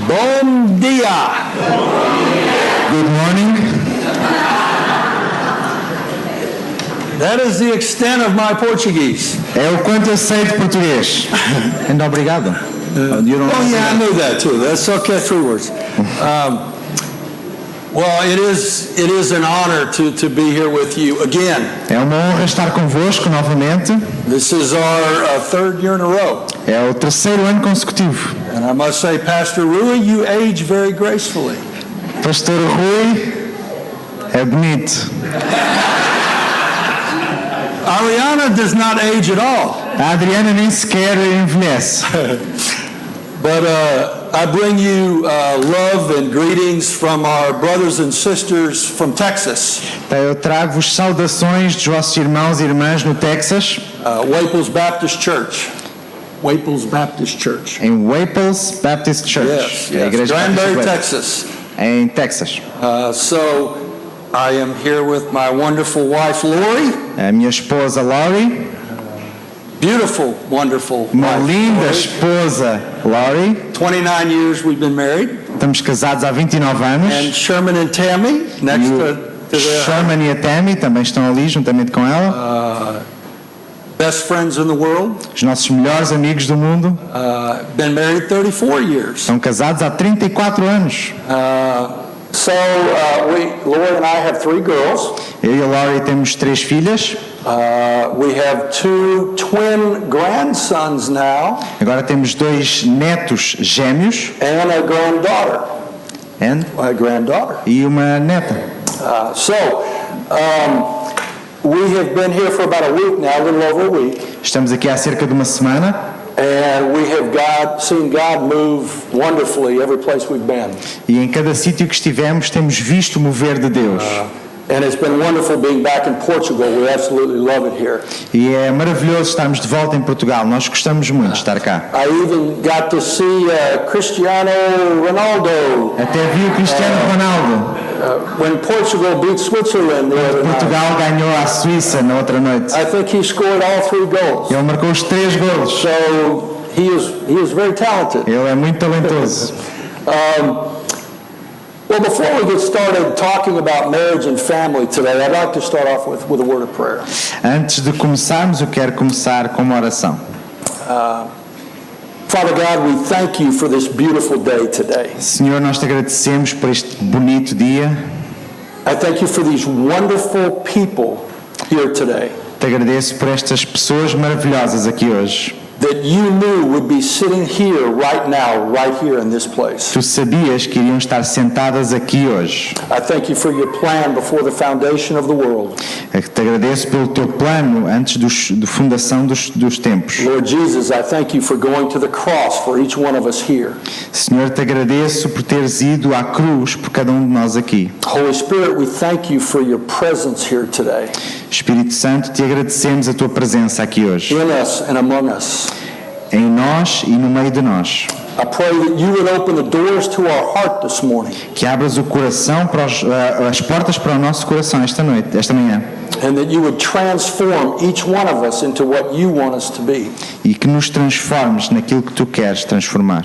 Bom dia. Good morning. That is the extent of my Portuguese. É o quanto eu sei de português. And obrigado. I knew that too. That's okay, 3 words. Well, it is an honor to be here with you again. É uma honra estar convosco novamente. This is our 3rd year in a row. É o 3º ano consecutivo. And I must say, Pastor Rui, you age very gracefully. Pastor Rui é bonito. Ariana does not age at all. A Adriana nem sequer envelhece. But I bring you love and greetings from our brothers and sisters from Texas. Eu trago-vos saudações dos vossos irmãos e irmãs no Texas. Waples Baptist Church. Waples Baptist Church. Em Waples Baptist Church. Yes. Igreja Granbury, Batista Texas. Em Texas. So I am here with my wonderful wife, Lori. A minha esposa, Lori. Beautiful, wonderful Uma wife, linda Lori. esposa, Lori. 29 years we've been married. Estamos casados há 29 anos. And Sherman and Tammy, next to the Sherman e a Tammy também estão ali, juntamente com ela. best friends in the world. Os nossos melhores amigos do mundo. Been married 34 years. Estão casados há 34 anos. Lori and I have 3 girls. Eu e a Lori temos 3 filhas. We have 2 twin grandsons now. Agora temos 2 netos gêmeos. And a granddaughter. And? A granddaughter. E uma neta. We have been here for about a week now, a little over a week. Estamos aqui há cerca de uma semana. And we have seen God move wonderfully every place we've been. E em cada sítio que estivemos temos visto o mover de Deus. And it's been wonderful being back in Portugal. We absolutely love it here. E é maravilhoso estarmos de volta em Portugal. Nós gostamos muito de estar cá. I even got to see Cristiano Ronaldo. Até vi o Cristiano Ronaldo. When Portugal beat Switzerland the other night. Portugal ganhou a Suíça na outra noite. I think he scored all 3 goals. Ele marcou os 3 golos. So he is very talented. Ele é muito talentoso. Well, before we get started talking about marriage and family today, I'd like to start off with a word of prayer. Antes de começarmos, eu quero começar com uma oração. Father God, we thank you for this beautiful day today. Senhor, nós te agradecemos por este bonito dia. I thank you for these wonderful people here today. Te agradeço por estas pessoas maravilhosas aqui hoje. That you knew would be sitting here right now, right here in this place. Tu sabias que iriam estar sentadas aqui hoje. I thank you for your plan before the foundation of the world. Te agradeço pelo teu plano antes da fundação dos tempos. Lord Jesus, I thank you for going to the cross for each one of us here. Senhor, te agradeço por teres ido à cruz por cada um de nós aqui. Holy Spirit, we thank you for your presence here today. Espírito Santo, te agradecemos a tua presença aqui hoje. In us and among us. Em nós e no meio de nós. I pray that you would open the doors to our heart this morning. Que abras o coração para as portas para o nosso coração esta manhã. And that you would transform each one of us into what you want us to be. E que nos transformes naquilo que tu queres transformar.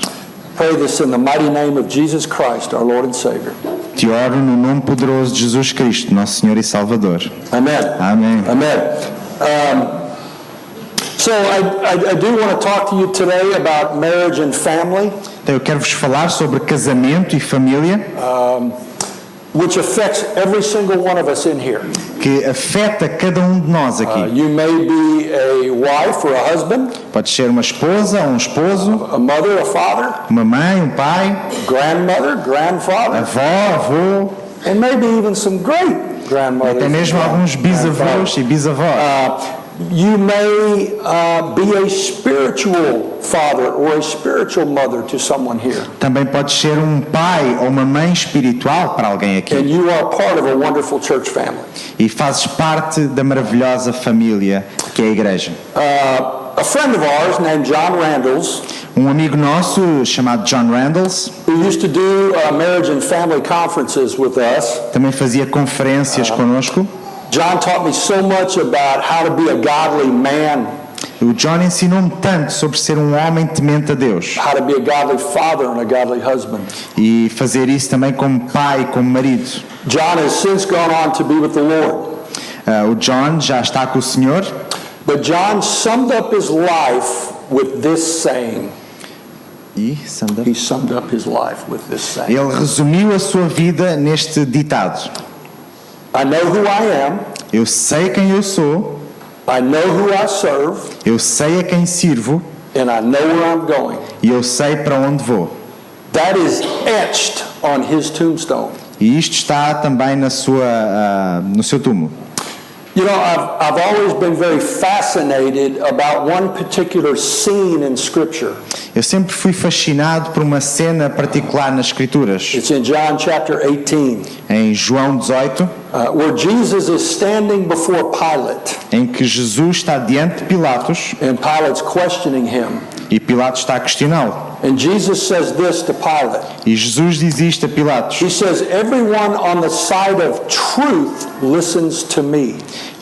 Pray this in the mighty name of Jesus Christ, our Lord and Savior. Te oro no nome poderoso de Jesus Cristo, nosso Senhor e Salvador. Amen. Amém. Amen. So I do want to talk to you today about marriage and family. Então eu quero vos falar sobre casamento e família. Which affects every single one of us in here. Que afeta cada um de nós aqui. You may be a wife or a husband. Pode ser uma esposa ou um esposo. A mother, a father. Uma mãe, um pai. Grandmother, grandfather. Avó, avô. And maybe even some great grandmothers. Até mesmo alguns bisavós e bisavós. You may be a spiritual father or a spiritual mother to someone here. Também pode ser um pai ou uma mãe espiritual para alguém aqui. And you are part of a wonderful church family. E fazes parte da maravilhosa família que é a igreja. A friend of ours named John Randalls. Um amigo nosso chamado John Randalls, who used to do marriage and family conferences with us. Também fazia conferências conosco. John taught me so much about how to be a godly man. O John ensinou-me tanto sobre ser um homem temente a Deus how to be a godly father and a godly husband. e fazer isso também como pai, como marido. John has since gone on to be with the Lord. O John já está com o Senhor, But John summed up his life with this saying. e He summed up his life with this saying. ele resumiu a sua vida neste ditado: I know who I am. eu sei quem eu sou, I know who I serve. eu sei a quem sirvo And I know where I'm going. e eu sei para onde vou. That is etched on his tombstone. E isto está também no seu túmulo. You know, I've always been very fascinated about one particular scene in Scripture. Eu sempre fui fascinado por uma cena particular nas Escrituras, It's in John chapter 18, em João 18, where Jesus is standing before Pilate, em que Jesus está diante de Pilatos and Pilate's questioning him. e Pilatos está a questioná-lo. And Jesus says this to Pilate. E Jesus diz isto a Pilatos: He says, everyone on the side of truth listens to me.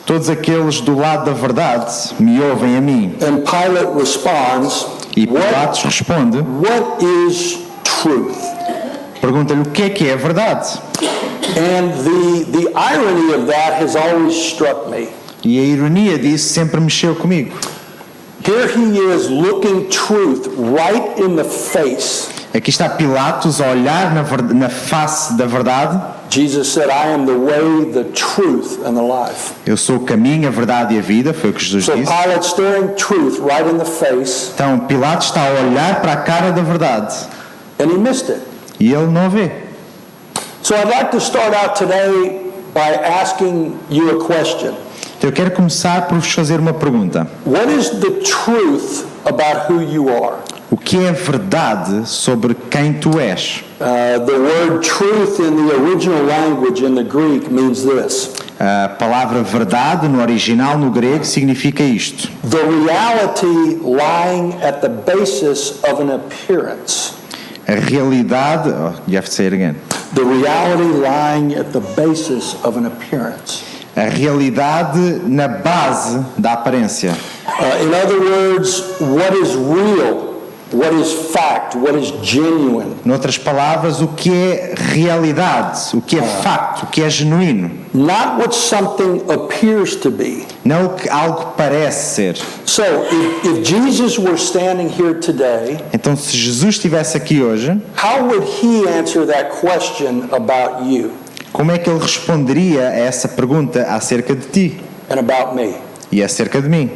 todos aqueles do lado da verdade me ouvem a mim. And Pilate responds, E Pilatos responde, what is truth? pergunta-lhe o que é a verdade. And the irony of that has always struck me. E a ironia disso sempre mexeu comigo. Here he is looking truth right in the face. Aqui está Pilatos a olhar na face da verdade. Jesus said, I am the way, the truth, and the life. Eu sou o caminho, a verdade e a vida, foi o que Jesus So disse. Pilate staring truth right in the face, Então Pilatos está a olhar para a cara da verdade and he missed it. e ele não a vê. So I'd like to start out today by asking you a question. Então eu quero começar por vos fazer uma pergunta. What is the truth about who you are? O que é verdade sobre quem tu és? The word truth in the original language in the Greek means this. A palavra verdade no original, no grego, significa isto: The reality lying at the basis of an appearance. a realidade. You have to say it again. The reality lying at the basis of an appearance. A realidade na base da aparência. In other words, what is real? What is fact? What is genuine? Noutras palavras, o que é realidade, o que é facto, o que é genuíno. Not what something appears to be. Não o que algo parece ser. So, if Jesus were standing here today, Então, se Jesus estivesse aqui hoje, how would he answer that question about you como é que ele responderia a essa pergunta acerca de ti and about me? e acerca de mim?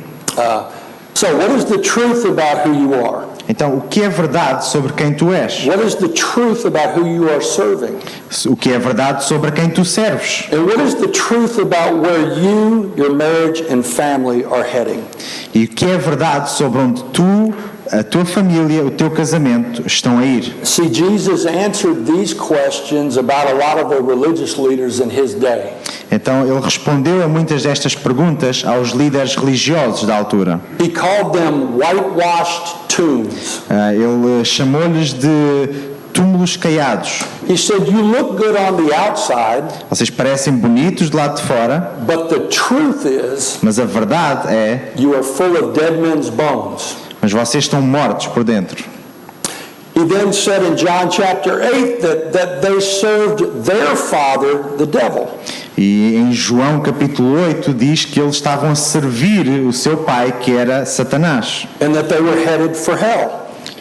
So, what is the truth about who you are? Então, o que é verdade sobre quem tu és? What is the truth about who you are serving? O que é verdade sobre quem tu serves? And what is the truth about where you, your marriage, and family are heading? E o que é verdade sobre onde tu, a tua família, o teu casamento estão a ir? See, Jesus answered these questions about a lot of the religious leaders in his day. Então, ele respondeu a muitas destas perguntas aos líderes religiosos da altura. He called them whitewashed tombs. Ele chamou-lhes de túmulos caiados. He said, you look good on the outside, Vocês parecem bonitos de lado de fora, but the truth is mas a verdade é, you are full of dead men's bones. mas vocês estão mortos por dentro. He then said in John chapter 8 that they served their father, the devil. E em João capítulo 8 diz que eles estavam a servir o seu pai, que era Satanás, And that they were headed for hell.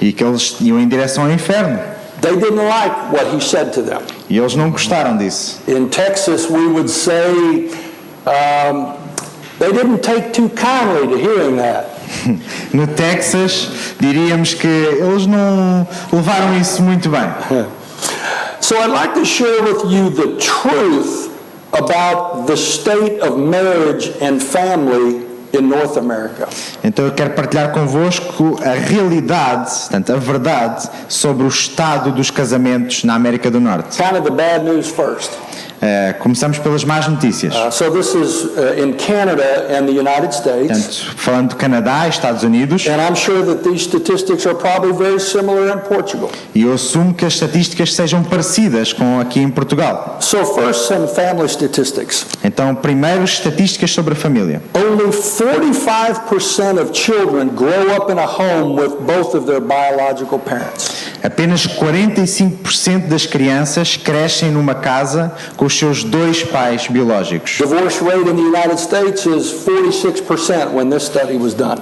e que eles iam em direção ao inferno. They didn't like what he said to them. E eles não gostaram disso. In Texas, we would say they didn't take too kindly to hearing that. No Texas, diríamos que eles não levaram isso muito bem. So I'd like to share with you the truth about the state of marriage and family in North America. Então eu quero partilhar convosco a realidade, portanto, a verdade sobre o estado dos casamentos na América do Norte. Kind of the bad news first. Começamos pelas más notícias. So this is in Canada and the United States. Portanto, falando do Canadá e Estados Unidos, And I'm sure that these statistics are probably very similar in Portugal. e eu assumo que as estatísticas sejam parecidas com aqui em Portugal. So first, some family statistics. Então, primeiro, estatísticas sobre a família. Only 45% of children grow up in a home with both of their biological parents. Apenas 45% das crianças crescem numa casa com os seus dois pais biológicos. Divorce rate in the United States is 46% when this study was done.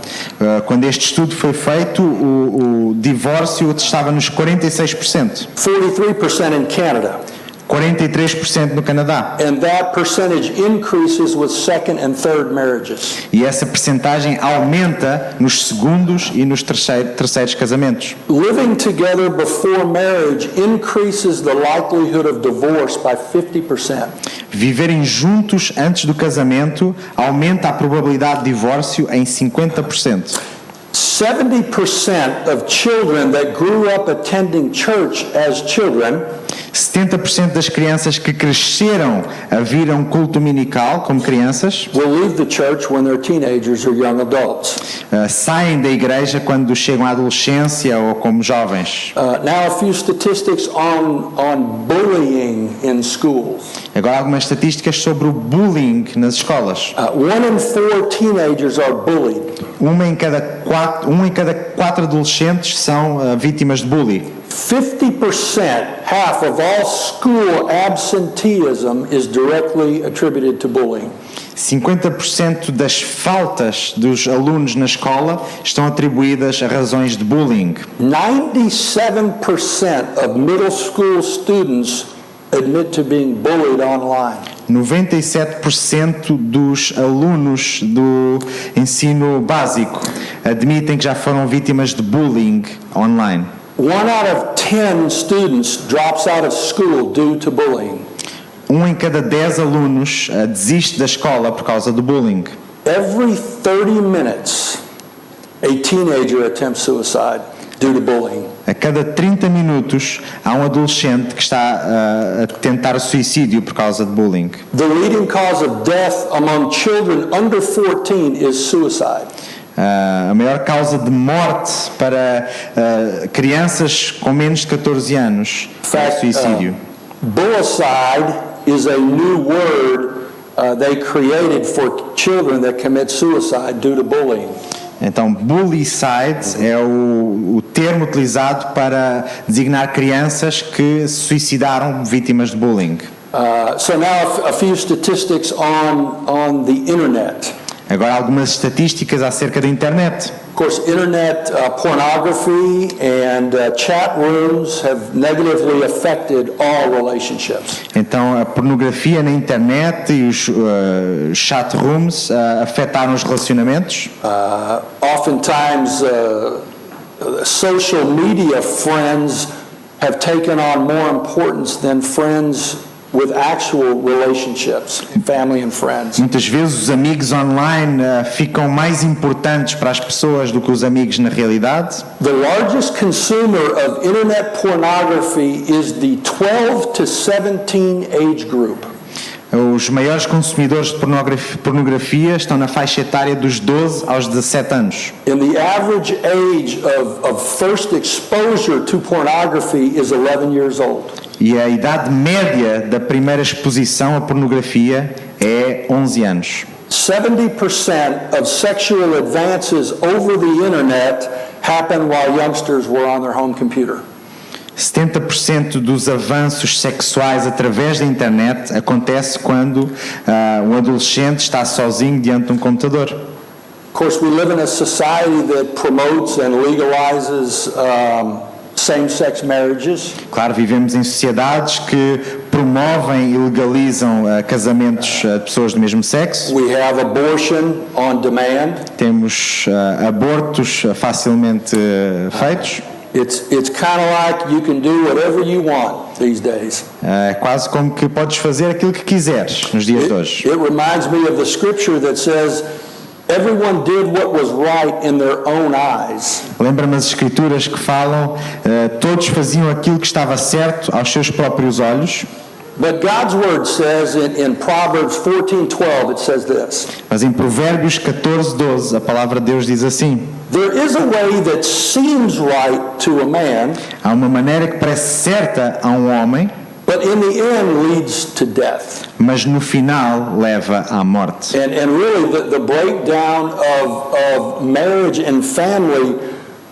Quando este estudo foi feito, o divórcio estava nos 46%. 43% in Canada. 43% no Canadá. And that percentage increases with second and third marriages. E essa percentagem aumenta nos segundos e nos terceiros casamentos. Living together before marriage increases the likelihood of divorce by 50%. Viverem juntos antes do casamento aumenta a probabilidade de divórcio em 50%. 70% of children that grew up attending church as children 70% das crianças que cresceram a vir a um culto dominical como crianças will leave the church when they're teenagers or young adults. Saem da igreja quando chegam à adolescência ou como jovens. Now a few statistics on bullying in schools. Agora algumas estatísticas sobre o bullying nas escolas. 1 in 4 teenagers are bullied. Um em cada quatro adolescentes são vítimas de bullying. 50%, half of all school absenteeism is directly attributed to bullying. 50% das faltas dos alunos na escola estão atribuídas a razões de bullying. 97% of middle school students admit to being bullied online. 97% dos alunos do ensino básico admitem que já foram vítimas de bullying online. 1 out of 10 students drops out of school due to bullying. Um em cada 10 alunos desiste da escola por causa do bullying. Every 30 minutes, a teenager attempts suicide due to bullying. A cada 30 minutos há um adolescente que está a tentar suicídio por causa de bullying. The leading cause of death among children under 14 is suicide. A maior causa de morte para crianças com menos de 14 anos é o suicídio. Bullicide is a new word they created for children that commit suicide due to bullying. Então, bullycide é o termo utilizado para designar crianças que se suicidaram vítimas de bullying. So now a few statistics on the internet. Agora, algumas estatísticas acerca da internet. Of course, internet pornography and chat rooms have negatively affected all relationships. Então, a pornografia na internet e os chat rooms afetaram os relacionamentos. Oftentimes, social media friends have taken on more importance than friends with actual relationships, family and friends. Muitas vezes os amigos online ficam mais importantes para as pessoas do que os amigos na realidade. The largest consumer of internet pornography is the 12 to 17 age group. Os maiores consumidores de pornografia estão na faixa etária dos 12 aos 17 anos. And the average age of first exposure to pornography is 11 years old. E a idade média da primeira exposição à pornografia é 11 anos. 70% of sexual advances over the internet happen while youngsters were on their home computer. 70% dos avanços sexuais através da internet acontece quando um adolescente está sozinho diante de um computador. Of course, we live in a society that promotes and legalizes same-sex marriages. Claro, vivemos em sociedades que promovem e legalizam casamentos de pessoas do mesmo sexo. We have abortion on demand. Temos abortos facilmente feitos. It's kind of like you can do whatever you want these days. É quase como que podes fazer aquilo que quiseres nos dias de hoje. It reminds me of the scripture that says, everyone did what was right in their own eyes. Lembra-me as escrituras que falam, todos faziam aquilo que estava certo aos seus próprios olhos. But God's word says in Proverbs 14:12, it says this. Mas em Provérbios 14:12, a palavra de Deus diz assim: There is a way that seems right to a man, há uma maneira que parece certa a um homem, but in the end leads to death. mas no final leva à morte. And really the breakdown of marriage and family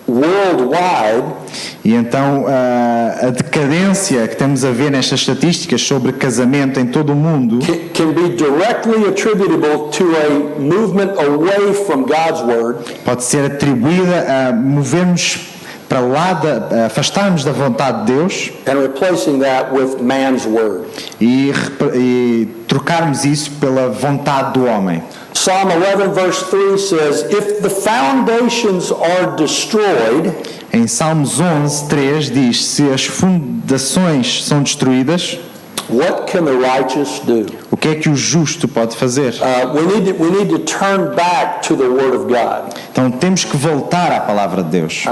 worldwide E então a decadência que estamos a ver nestas estatísticas sobre casamento em todo o mundo can be directly attributable to a movement away from God's word pode ser atribuída a movermos para lá, afastarmos da vontade de Deus and replacing that with man's word. e trocarmos isso pela vontade do homem. Psalm 11 verse 3 says, "If the foundations are destroyed, Em Salmos 11:3 diz: se as fundações são destruídas, what can the righteous do?" o que é que o justo pode fazer? We need to turn back to the word of God Então temos que voltar à palavra de Deus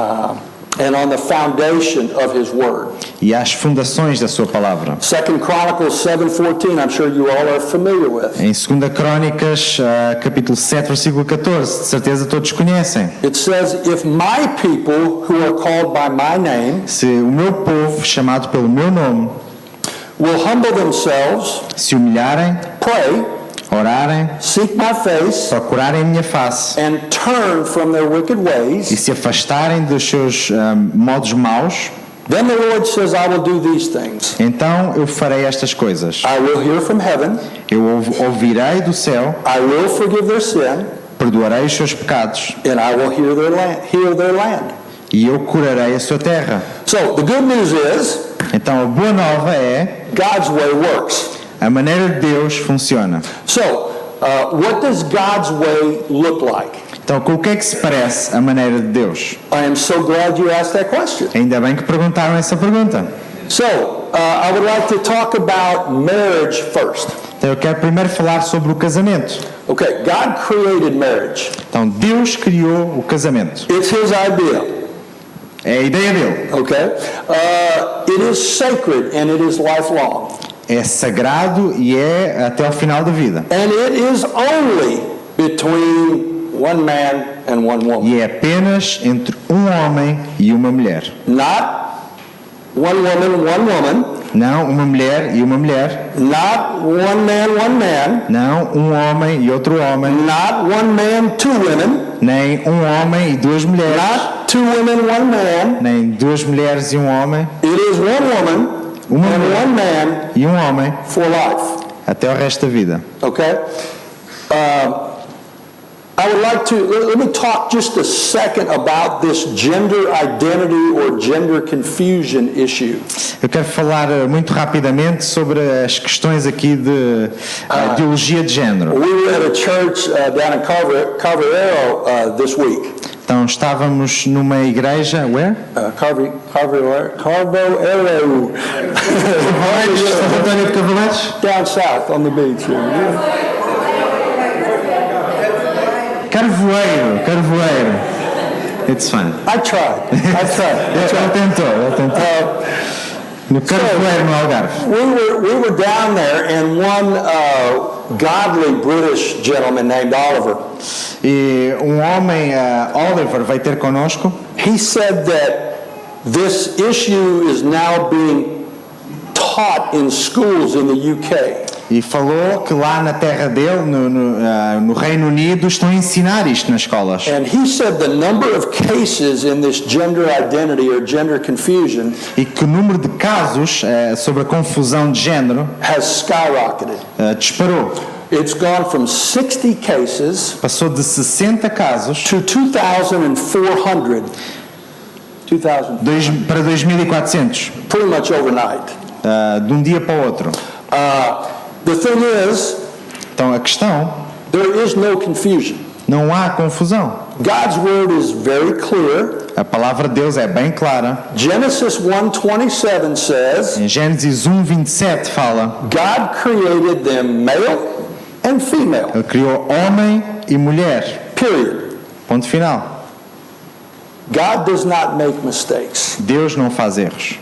and on the foundation of his word. e às fundações da sua palavra. 2 Chronicles 7:14, I'm sure you all are familiar with. Em 2 Crónicas, capítulo 7, versículo 14, de certeza todos conhecem. It says, "If my people who are called by my name Se o meu povo, chamado pelo meu nome, will humble themselves, se humilharem, pray, orarem, seek my face, procurarem a minha face and turn from their wicked e ways, se afastarem dos seus modos maus, then the Lord says, I will do these things. então eu farei estas coisas. I will hear from heaven, Eu ouvirei do céu, I will forgive their sin, perdoarei os seus pecados and I will heal their land." e eu curarei a sua terra. So the good news is Então a boa nova é God's way works. a maneira de Deus funciona. So what does God's way look like? Então com o que é que se parece a maneira de Deus? I am so glad you asked that question. Ainda bem que perguntaram essa pergunta. So I would like to talk about marriage first. Então eu quero primeiro falar sobre o casamento. Okay, God created marriage. Então Deus criou o casamento. It's His idea. É a ideia dele. Okay, it is sacred and it is lifelong, É sagrado e é até ao final da vida. and it is only between one man and one woman, E é apenas entre um homem e uma mulher. not one woman, Não uma mulher e uma mulher. not one man, Não um homem e outro homem. not one man, two women, Nem um homem e duas mulheres. not two women, one man. Nem duas mulheres e um homem. It is one woman Uma and mulher one man e um homem for life. até o resto da vida. Okay? I would like to, let me talk just a second about this gender identity or gender confusion issue. Eu quero falar muito rapidamente sobre as questões aqui de ideologia de género. We were at a church down in Carver Arrow this week. Então estávamos numa igreja, where? Carver Arrow. Santo Antônio de Cavaleiros? Down south on the beach. Carvoeiro. It's fine. I tried. Ele tentou. No Carvoeiro, no Algarve. We were down there, and one godly British gentleman named Oliver, E homem, Oliver, vai ter connosco. he said that this issue is now being taught in schools in the UK. E falou que lá na terra dele, no Reino Unido, estão a ensinar isto nas escolas. And he said the number of cases in this gender identity or gender confusion E que o número de casos sobre a confusão de género has skyrocketed. disparou. It's gone from 60 cases Passou de 60 casos to 2,400. 2,000, para 2.400, pretty much overnight. de um dia para o outro. The thing is, Então a questão, there is no confusion. não há confusão. God's word is very clear. A palavra de Deus é bem clara. Genesis 1:27 says, Em Gênesis 1:27 fala, God created them male and female, Ele criou homem e mulher. period. Ponto final. God does not make mistakes. Deus não faz erros.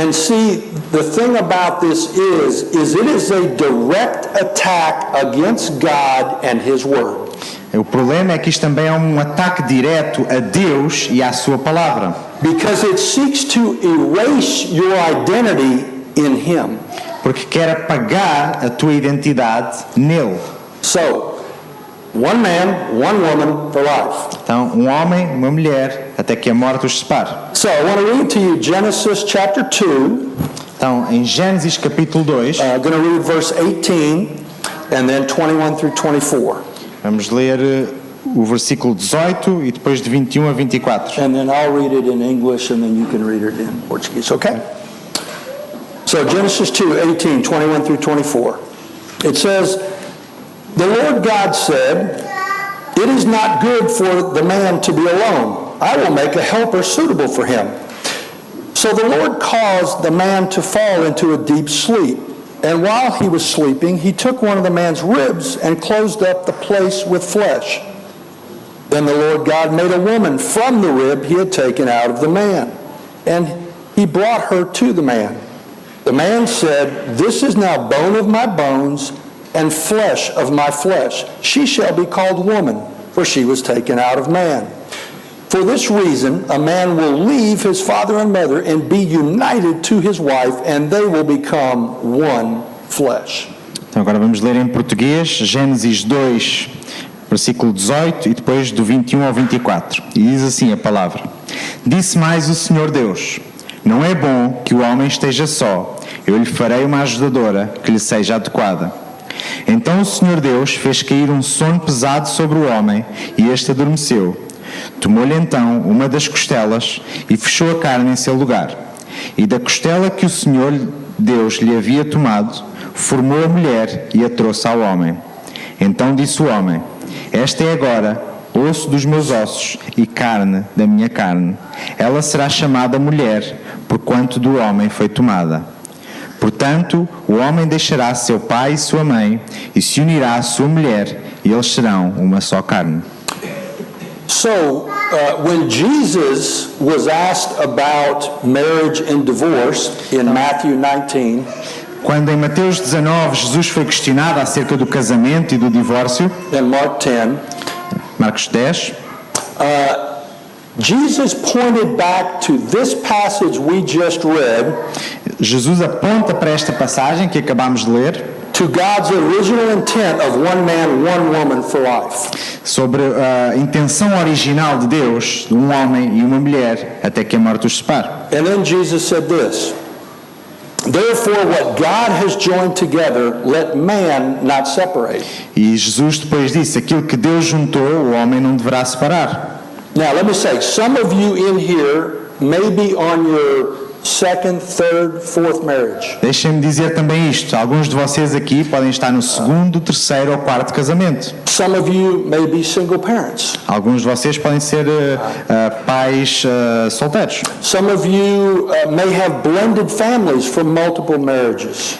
And see, the thing about this is it is a direct attack against God and His Word. O problema é que isto também é um ataque direto a Deus e à sua palavra. Because it seeks to erase your identity in Him. Porque quer apagar a tua identidade nele. So, one man, one woman for life. Então, um homem, uma mulher, até que a morte os separe. So, I want to read to you Genesis chapter 2. Então, em Gênesis capítulo 2, I'm going to read verse 18 and then 21 through 24. vamos ler o versículo 18 e depois de 21 a 24. And then I'll read it in English and then you can read it in Portuguese, okay? So Genesis 2, 18, 21 through 24. It says, "The Lord God said, 'It is not good for the man to be alone. I will make a helper suitable for him.' So the Lord caused the man to fall into a deep sleep. And while he was sleeping, he took one of the man's ribs and closed up the place with flesh. Then the Lord God made a woman from the rib he had taken out of the man, and he brought her to the man. The man said, 'This is now bone of my bones and flesh of my flesh. She shall be called woman, for she was taken out of man.' For this reason, a man will leave his father and mother and be united to his wife, and they will become one flesh." Então agora vamos ler em português, Gênesis 2, versículo 18 e depois do 21 ao 24. E diz assim a palavra: "Disse mais o Senhor Deus: Não é bom que o homem esteja só. Eu lhe farei uma ajudadora que lhe seja adequada." Então o Senhor Deus fez cair um sono pesado sobre o homem e este adormeceu. Tomou-lhe então uma das costelas e fechou a carne em seu lugar. E da costela que o Senhor Deus lhe havia tomado, formou a mulher e a trouxe ao homem. Então disse o homem: "Esta é agora osso dos meus ossos e carne da minha carne. Ela será chamada mulher, porquanto do homem foi tomada. Portanto, o homem deixará seu pai e sua mãe e se unirá à sua mulher, e eles serão uma só carne." So, when Jesus was asked about marriage and divorce in Matthew 19, Quando em Mateus 19 Jesus foi questionado acerca do casamento e do divórcio, and Mark 10, Marcos 10, Jesus pointed back to this passage we just read, Jesus aponta para esta passagem que acabamos de ler, to God's original intent of one man, one woman for life. sobre a intenção original de Deus, de um homem e uma mulher, até que a morte os separe. And then Jesus said this, "Therefore what God has joined together, let man not separate." E Jesus depois disse: aquilo que Deus juntou, o homem não deverá separar. Now let me say, some of you in here may be on your second, third, fourth marriage. Deixem-me dizer também isto: alguns de vocês aqui podem estar no segundo, terceiro ou quarto casamento. Some of you may be single parents. Alguns de vocês podem ser pais solteiros. Some of you may have blended families from multiple marriages.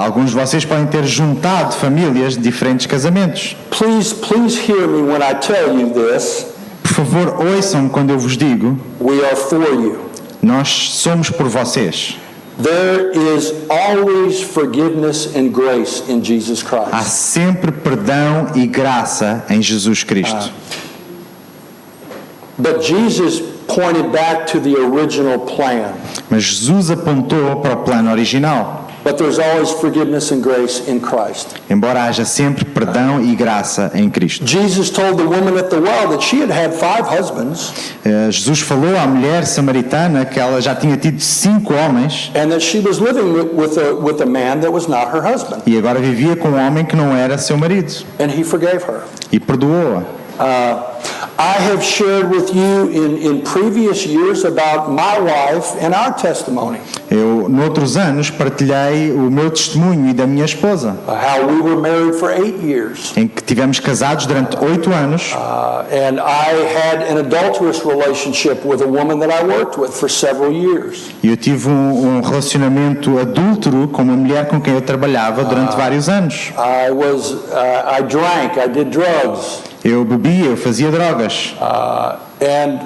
Alguns de vocês podem ter juntado famílias de diferentes casamentos. Please hear me when I tell you this. Por favor, ouçam-me quando eu vos digo: We are for you. nós somos por vocês. There is always forgiveness and grace in Jesus Há Christ. sempre perdão e graça em Jesus Cristo. But Jesus pointed back to the original plan. Mas Jesus apontou para o plano original. But there's always forgiveness and grace in Christ. Embora haja sempre perdão e graça em Cristo. Jesus told the woman at the well that she had had 5 husbands Jesus falou à mulher samaritana que ela já tinha tido 5 homens and that she was living with a man that was not her husband. e agora vivia com um homem que não era seu marido. And he forgave her. E perdoou-a. I have shared with you in previous years about my wife and our testimony. Eu, noutros anos, partilhei o meu testemunho e da minha esposa, How we were married for 8 years. em que tivemos casados durante 8 anos. And I had an adulterous relationship with a woman that I worked with for several years. E eu tive um relacionamento adúltero com uma mulher com quem eu trabalhava durante vários anos. I drank, I did drugs. Eu bebia, eu fazia drogas. And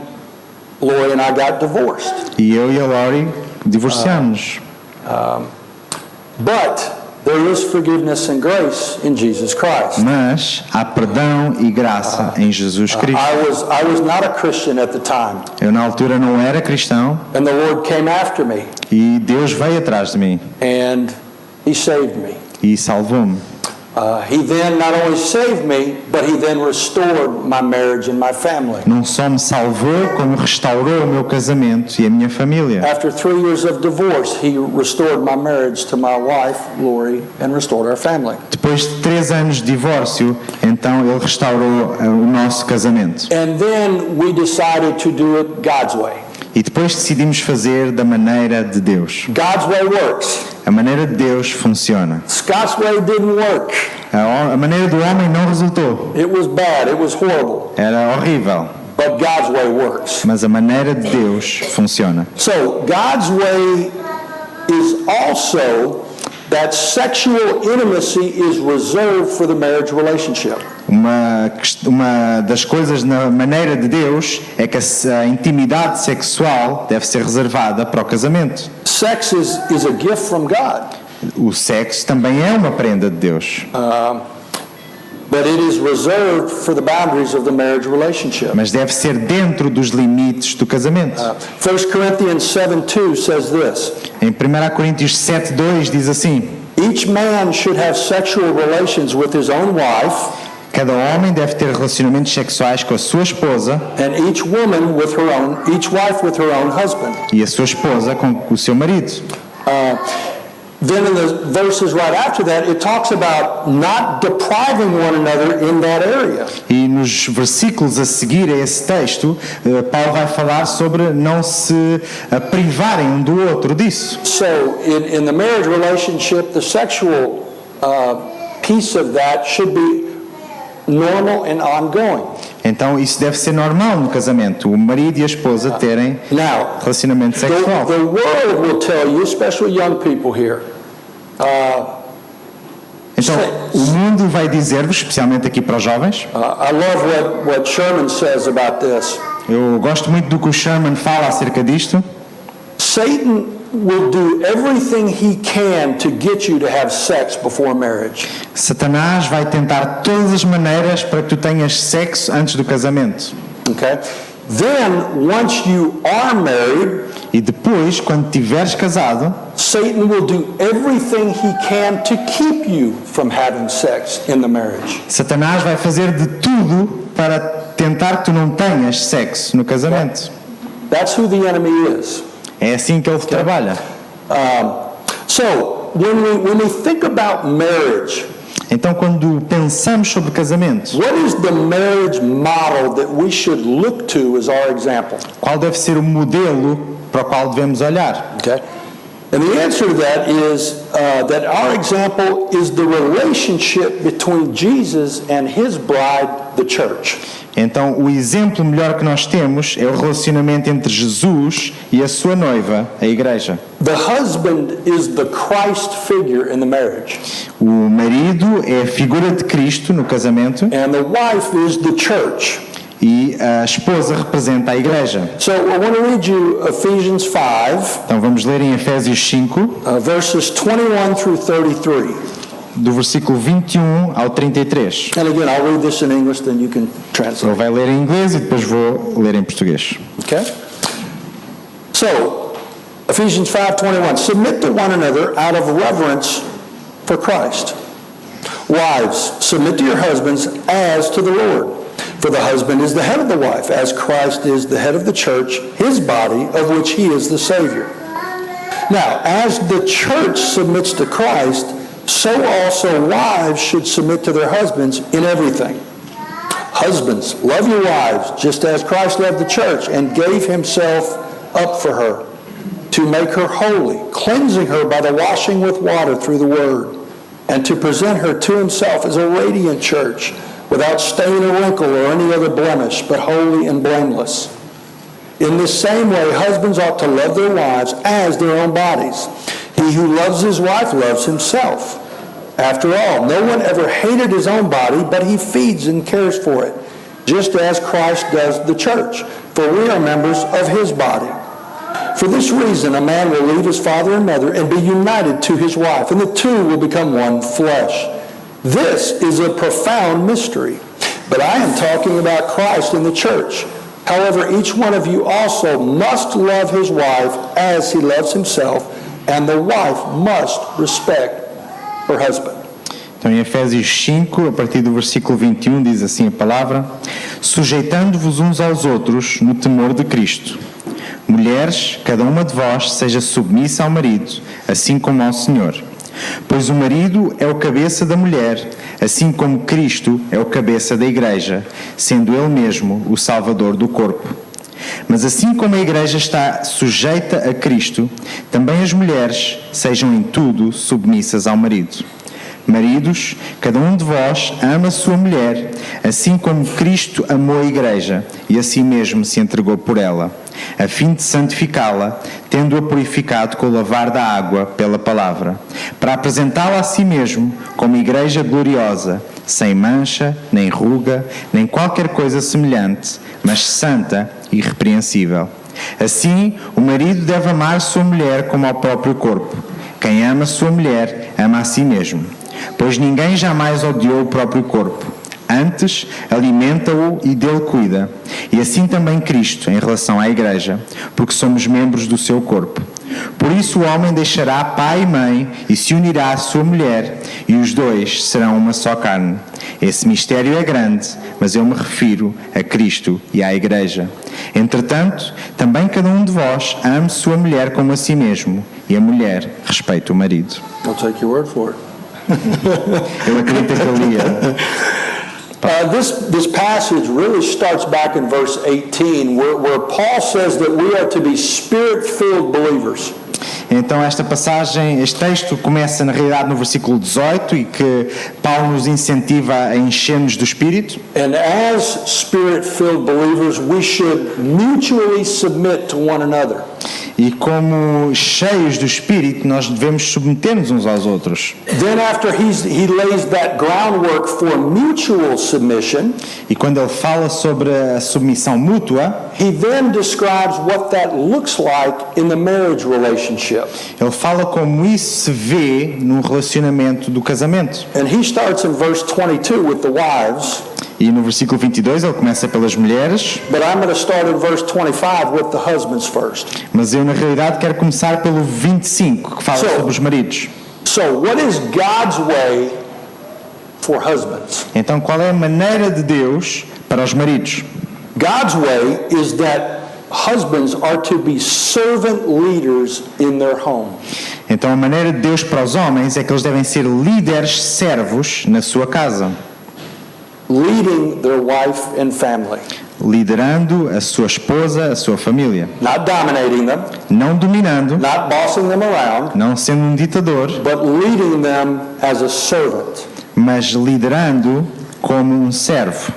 Lori and I got divorced. E eu e a Lori divorciamos-nos. But there is forgiveness and grace in Jesus Christ. Mas há perdão e graça em Jesus Cristo. I was not a Christian at the time, Eu na altura não era cristão and the Lord came after me, e Deus veio atrás de mim and He saved me. e salvou-me. He then not only saved me, but He then restored my marriage and my family. Não só me salvou, como restaurou o meu casamento e a minha família. After 3 years of divorce, He restored my marriage to my wife, Lori, and restored our family. Depois de 3 anos de divórcio, então Ele restaurou o nosso casamento. And then we decided to do it God's way. E depois decidimos fazer da maneira de Deus. God's way works. A maneira de Deus funciona. Scott's way didn't work. A maneira do homem não resultou. It was bad. It was horrible. Era horrível. But God's way works. Mas a maneira de Deus funciona. So God's way is also that sexual intimacy is reserved for the marriage relationship. Uma das coisas na maneira de Deus é que a intimidade sexual deve ser reservada para o casamento. Sex is a gift from God. O sexo também é uma prenda de Deus. But it is reserved for the boundaries of the marriage relationship. Mas deve ser dentro dos limites do casamento. 1 Corinthians 7:2 says this. Em 1 Coríntios 7:2 diz assim: Each man should have sexual relations with his own wife, cada homem deve ter relacionamentos sexuais com a sua esposa and each wife with her own husband. e a sua esposa com o seu marido. Then in the verses right after that, it talks about not depriving one another in that area. E nos versículos a seguir a esse texto, Paulo vai falar sobre não se privarem um do outro disso. So in the marriage relationship, the sexual piece of that should be normal and ongoing. Então isso deve ser normal no casamento, o marido e a esposa terem Now, relacionamento sexual. the world will tell you, especially young people here, Então o mundo vai dizer-vos, especialmente aqui para os jovens, I love what Sherman says about this. eu gosto muito do que o Sherman fala acerca disto. Satan will do everything he can to get you to have sex before marriage. Satanás vai tentar todas as maneiras para que tu tenhas sexo antes do casamento. Okay? Then, once you are married, E depois, quando tiveres casado, Satan will do everything he can to keep you from having sex in the marriage. Satanás vai fazer de tudo para tentar que tu não tenhas sexo no casamento. That's who the enemy is. É assim que ele trabalha. So, when we think about marriage, Então, quando pensamos sobre casamento, what is the marriage model that we should look to as our example? qual deve ser o modelo para o qual devemos olhar? Okay? And the answer to that is that our example is the relationship between Jesus and his bride, the church. Então, o exemplo melhor que nós temos é o relacionamento entre Jesus e a sua noiva, a igreja. The husband is the Christ figure in the marriage, O marido é a figura de Cristo no casamento and the wife is the church. e a esposa representa a igreja. So I want to read you Ephesians 5, Então vamos ler em Efésios 5, verses 21 through 33. do versículo 21 ao 33. And again, I'll read this in English, then you can Ele translate. vai ler em inglês e depois vou ler em português. Okay? So, Ephesians 5:21, submit to one another out of reverence for Christ. Wives, submit to your husbands as to the Lord. For the husband is the head of the wife, as Christ is the head of the church, his body, of which he is the Savior. Now, as the church submits to Christ, so also wives should submit to their husbands in everything. Husbands, love your wives, just as Christ loved the church and gave himself up for her, to make her holy, cleansing her by the washing with water through the word, and to present her to himself as a radiant church, without stain or wrinkle or any other blemish, but holy and blameless. In this same way, husbands ought to love their wives as their own bodies. He who loves his wife loves himself. After all, no one ever hated his own body, but he feeds and cares for it, just as Christ does the church, for we are members of his body. For this reason, a man will leave his father and mother and be united to his wife, and the two will become one flesh. This is a profound mystery, but I am talking about Christ and the church. However, each one of you also must love his wife as he loves himself, and the wife must respect her husband. Então, em Efésios 5, a partir do versículo 21, diz assim a palavra: sujeitando-vos uns aos outros no temor de Cristo. Mulheres, cada uma de vós seja submissa ao marido, assim como ao Senhor. Pois o marido é o cabeça da mulher, assim como Cristo é o cabeça da igreja, sendo ele mesmo o Salvador do corpo. Mas assim como a igreja está sujeita a Cristo, também as mulheres sejam em tudo submissas ao marido. Maridos, cada um de vós ama a sua mulher, assim como Cristo amou a igreja e a si mesmo se entregou por ela, a fim de santificá-la, tendo-a purificado com o lavar da água pela palavra, para apresentá-la a si mesmo como igreja gloriosa, sem mancha, nem ruga, nem qualquer coisa semelhante, mas santa e irrepreensível. Assim, o marido deve amar sua mulher como ao próprio corpo. Quem ama sua mulher, ama a si mesmo. Pois ninguém jamais odiou o próprio corpo. Antes, alimenta-o e dele cuida. E assim também Cristo, em relação à igreja, porque somos membros do seu corpo. Por isso o homem deixará pai e mãe e se unirá à sua mulher, e os dois serão uma só carne. Esse mistério é grande, mas eu me refiro a Cristo e à igreja. Entretanto, também cada um de vós ame sua mulher como a si mesmo, e a mulher respeite o marido. I'll take your word for it. Eu acredito que ele lia. This passage really starts back in verse 18, where Paul says that we are to be spirit-filled believers. Então esta passagem, este texto começa na realidade no versículo 18 e que Paulo nos incentiva a encher-nos do Espírito. And as spirit-filled believers, we should mutually submit to one another. E como cheios do Espírito, nós devemos submeter-nos uns aos outros. Then after he lays that groundwork for mutual submission, E quando ele fala sobre a submissão mútua, he then describes what that looks like in the marriage relationship. ele fala como isso se vê no relacionamento do casamento. And he starts in verse 22 with the wives, E no versículo 22 ele começa pelas mulheres, but I'm going to start in verse 25 with the husbands first. mas eu na realidade quero começar pelo 25, que fala sobre os maridos. So what is God's way for husbands? Então qual é a maneira de Deus para os maridos? God's way is that husbands are to be servant leaders in their home. Então a maneira de Deus para os homens é que eles devem ser líderes servos na sua casa, Leading their wife and family. liderando a sua esposa, a sua família, Not dominating them, não dominando, not bossing them around, não sendo um ditador, but leading them as a servant. mas liderando como um servo.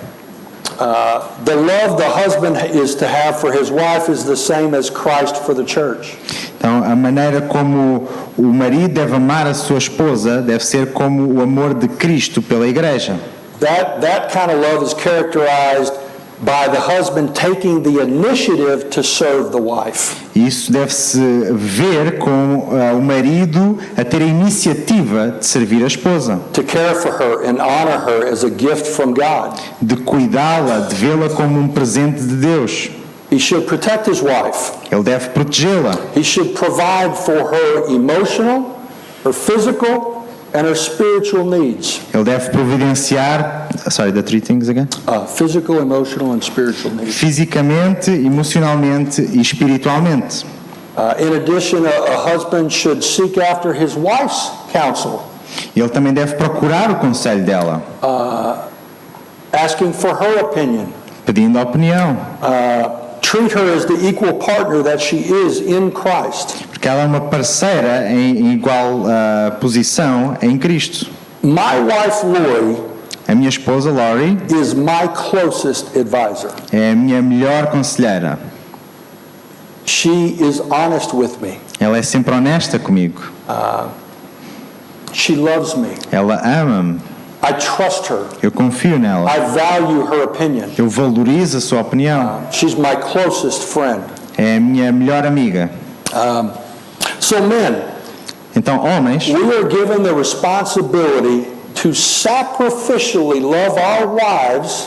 The love the husband is to have for his wife is the same as Christ for the church. Então, a maneira como o marido deve amar a sua esposa deve ser como o amor de Cristo pela igreja. That kind of love is characterized by the husband taking the initiative to serve the wife. Isso deve-se ver com o marido a ter a iniciativa de servir a esposa, To care for her and honor her as a gift from God. de cuidá-la, de vê-la como um presente de Deus. He should protect his wife. Ele deve protegê-la. He should provide for her emotional, her physical, and her spiritual needs. Ele deve providenciar, the three things again? Physical, emotional, and spiritual needs. Fisicamente, emocionalmente e espiritualmente. In addition, a husband should seek after his wife's counsel, Ele também deve procurar o conselho dela, asking for her opinion. pedindo a opinião, Treat her as the equal partner that she is in Christ. porque ela é uma parceira em igual posição em Cristo. My wife, Lori, A minha esposa, Laurie, is my closest advisor. é a minha melhor conselheira. She is honest with me. Ela é sempre honesta comigo. She loves me. Ela ama-me. I trust her. Eu confio nela. I value her opinion. Eu valorizo a sua opinião. She's my closest friend. é a minha melhor amiga. So men, Então, homens, we are given the responsibility to sacrificially love our wives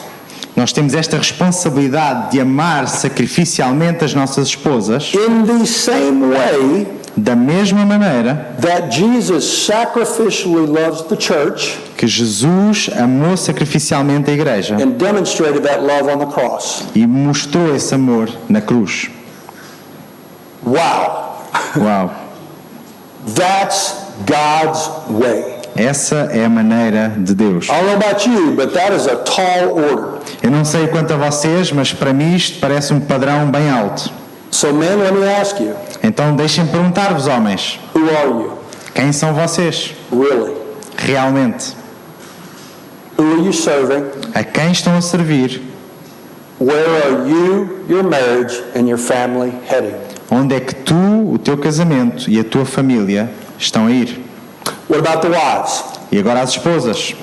nós temos esta responsabilidade de amar sacrificialmente as nossas esposas in the same way da mesma maneira that Jesus sacrificially loves the church que Jesus amou sacrificialmente a igreja and demonstrated that love on the cross. e mostrou esse amor na cruz. Wow. Uau! That's God's way. Essa é a maneira de Deus. I don't know about you, but that is a tall order. Eu não sei quanto a vocês, mas para mim isto parece um padrão bem alto. So men, let me ask you, Então deixem-me perguntar-vos, homens, who are you? quem são vocês? Really? Realmente? Who are you serving? A quem estão a servir? Where are you, your marriage, and your family heading? Onde é que tu, o teu casamento e a tua família estão a ir? What about the wives? E agora as esposas?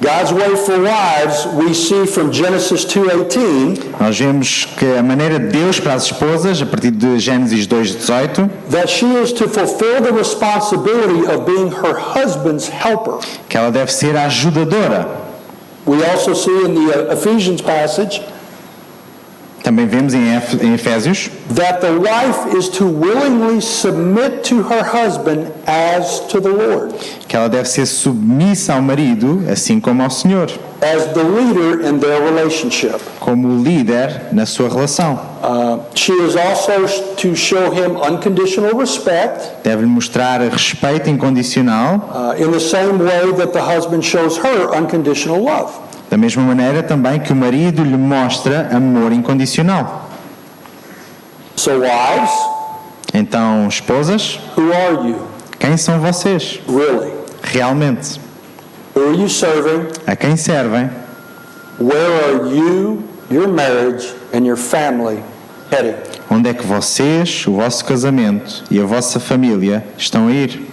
God's way for wives, we see from Genesis 2:18, Nós vemos que a maneira de Deus para as esposas, a partir de Gênesis 2:18, that she is to fulfill the responsibility of being her husband's helper. que ela deve ser a ajudadora. We also see in the Ephesians passage Também vemos em Efésios that the wife is to willingly submit to her husband as to the Lord, que ela deve ser submissa ao marido, assim como ao Senhor, as the leader in their relationship. como líder na sua relação. She is also to show him unconditional respect Deve-lhe mostrar respeito incondicional, in the same way that the husband shows her unconditional love. da mesma maneira também que o marido lhe mostra amor incondicional. So wives, Então, esposas, who are you? quem são vocês? Really? Realmente? Who are you serving? A quem servem? Where are you, your marriage, and your family heading? Onde é que vocês, o vosso casamento e a vossa família estão a ir?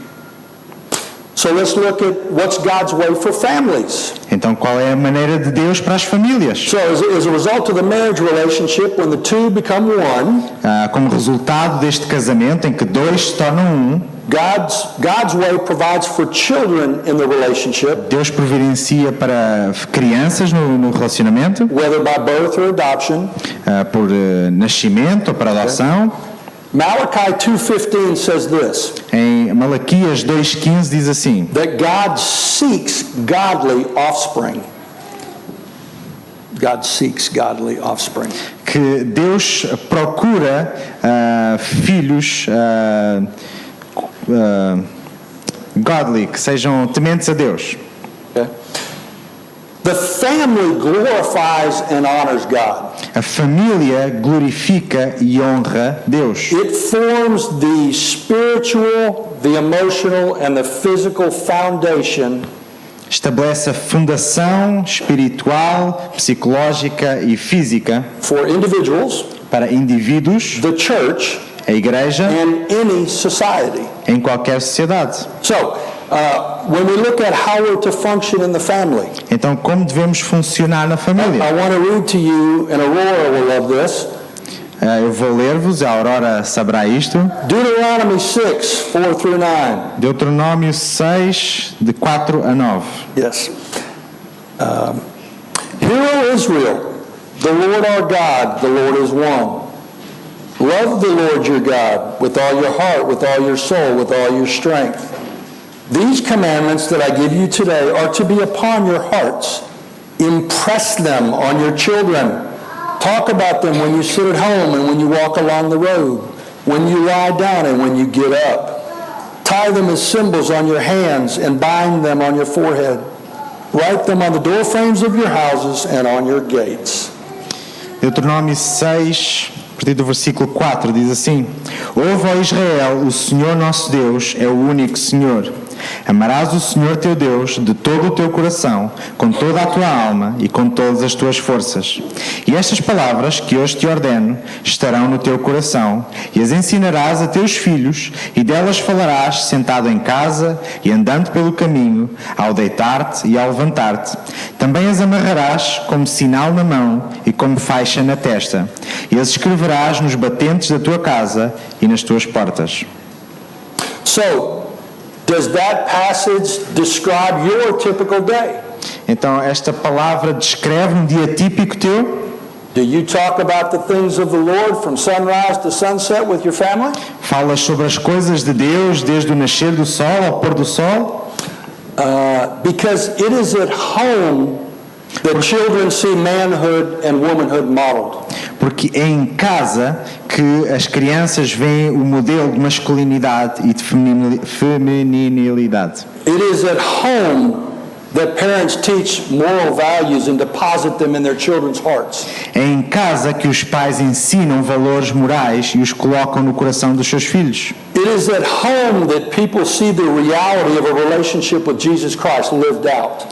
So let's look at what's God's way for families. Então, qual é a maneira de Deus para as famílias? So as a result of the marriage relationship, when the two become one, Como resultado deste casamento em que dois se tornam um, God's way provides for children in the relationship, Deus providencia para crianças no relacionamento, whether by birth or adoption. por nascimento ou para adoção. Malachi 2:15 says this, Em Malaquias 2,15 diz assim, that God seeks godly offspring. God seeks godly offspring. que Deus procura filhos godly, que sejam tementes a Deus. Okay? The family glorifies and honors God. A família glorifica e honra Deus. It forms the spiritual, the emotional, and the physical foundation Estabelece a fundação espiritual, psicológica e física for individuals, para indivíduos, the church, a igreja, and any society. em qualquer sociedade. So, when we look at how we're to function in the family, Então, como devemos funcionar na família? I want to read to you, and Aurora will love this, Eu vou ler-vos, a Aurora saberá isto. Deuteronomy 6:4-9. Deuteronômio 6, de 4 a 9. Yes. Hear, O Israel, the Lord our God, the Lord is one. Love the Lord your God with all your heart, with all your soul, with all your strength. These commandments that I give you today are to be upon your hearts. Impress them on your children. Talk about them when you sit at home and when you walk along the road, when you lie down and when you get up. Tie them as symbols on your hands and bind them on your forehead. Write them on the doorframes of your houses and on your gates. Deuteronômio 6, a partir do versículo 4, diz assim: Ouve, ó Israel, o Senhor nosso Deus é o único Senhor. Amarás o Senhor teu Deus de todo o teu coração, com toda a tua alma e com todas as tuas forças. E estas palavras que hoje te ordeno estarão no teu coração, e as ensinarás a teus filhos, e delas falarás sentado em casa e andando pelo caminho, ao deitar-te e ao levantar-te. Também as amarrarás como sinal na mão e como faixa na testa, e as escreverás nos batentes da tua casa e nas tuas portas. So, does that passage describe your typical day? Então, esta palavra descreve um dia típico teu? Do you talk about the things of the Lord from sunrise to sunset with your family? Falas sobre as coisas de Deus desde o nascer do sol ao pôr do sol? Because it is at home that children see manhood and womanhood modeled. Porque é em casa que as crianças veem o modelo de masculinidade e de feminilidade. It is at home that parents teach moral values and deposit them in their children's hearts. É em casa que os pais ensinam valores morais e os colocam no coração dos seus filhos. It is at home that people see the reality of a relationship with Jesus Christ lived out.